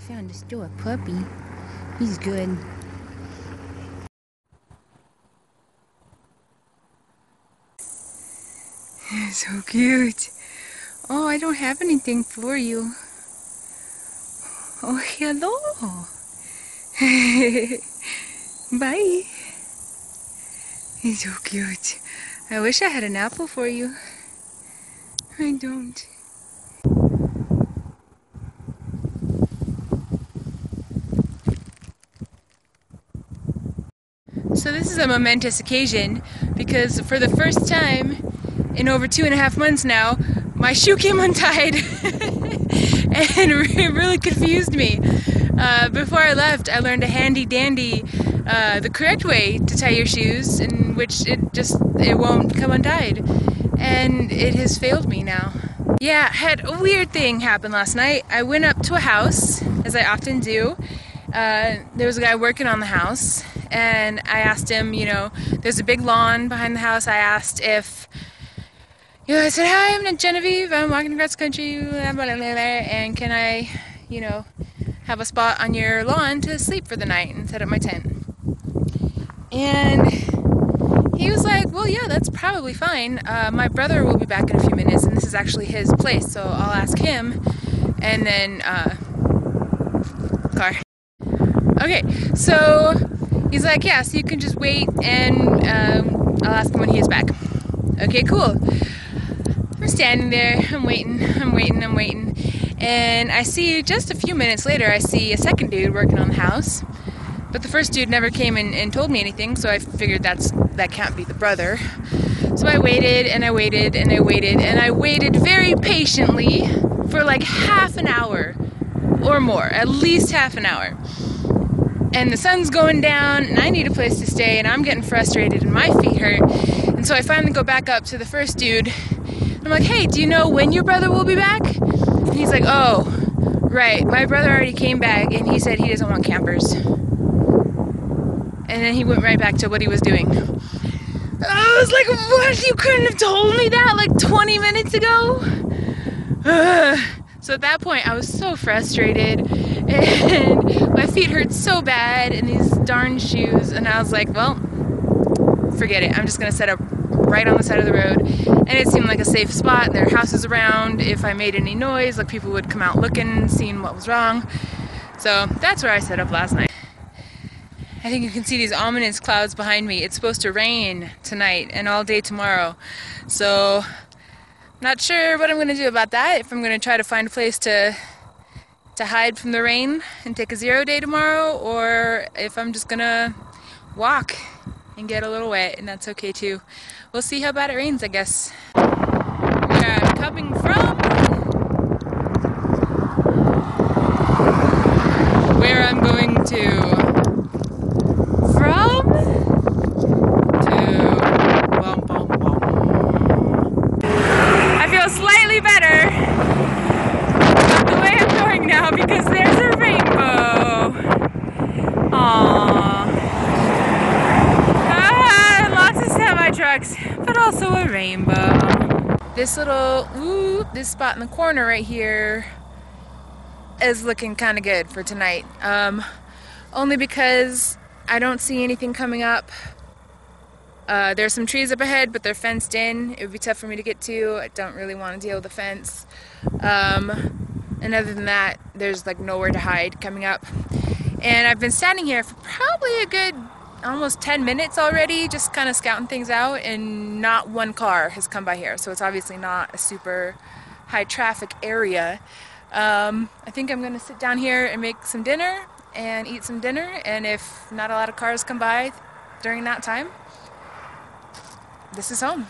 found a store puppy. He's good. So cute. Oh, I don't have anything for you. Oh, hello. Bye. He's so cute. I wish I had an apple for you. I don't. So this is a momentous occasion because for the first time in over 2.5 months now, my shoe came untied and it really confused me. Before I left, I learned a handy dandy, the correct way to tie your shoes, in which it won't come untied. And it has failed me now. Yeah, I had a weird thing happen last night. I went up to a house, as I often do. There was a guy working on the house, and I asked him, there's a big lawn behind the house. I asked if, I said, hi, I'm Genevieve, I'm walking across the country, blah, blah, blah, blah, and can I, have a spot on your lawn to sleep for the night and set up my tent? And he was like, well, yeah, that's probably fine. My brother will be back in a few minutes, and this is actually his place, so I'll ask him, and then, car. Okay, so he's like, yeah, so you can just wait, and I'll ask him when he is back. Okay, cool. We're standing there, I'm waiting, and I see just a few minutes later, I see a second dude working on the house, but the first dude never came and told me anything, so I figured that can't be the brother. So I waited, and I waited, and I waited, and I waited very patiently for like half an hour or more, at least half an hour. And the sun's going down, and I need a place to stay, and I'm getting frustrated, and my feet hurt. And so I finally go back up to the first dude. I'm like, hey, do you know when your brother will be back? And he's like, oh, right, my brother already came back, and he said he doesn't want campers. And then he went right back to what he was doing. I was like, what? You couldn't have told me that like 20 minutes ago? So at that point, I was so frustrated, and my feet hurt so bad in these darn shoes, and I was like, well, forget it. I'm just going to set up right on the side of the road, and it seemed like a safe spot. There are houses around. If I made any noise, like people would come out looking, seeing what was wrong. So that's where I set up last night. I think you can see these ominous clouds behind me. It's supposed to rain tonight and all day tomorrow. So not sure what I'm going to do about that, if I'm going to try to find a place to hide from the rain and take a 0 day tomorrow, or if I'm just going to walk and get a little wet, and that's okay too. We'll see how bad it rains, I guess. We are coming from where I'm going to. I feel slightly better about the way I'm going now because there's a rainbow. Aww. Lots of semi-trucks, but also a rainbow. This this spot in the corner right here is looking kind of good for tonight. Only because I don't see anything coming up. There's some trees up ahead, but they're fenced in. It would be tough for me to get to. I don't really want to deal with the fence. And other than that, there's like nowhere to hide coming up. And I've been standing here for probably a good almost 10 minutes already, just kind of scouting things out, and not one car has come by here. So it's obviously not a super high traffic area. I think I'm going to sit down here and make some dinner and eat some dinner, and if not a lot of cars come by during that time, this is home.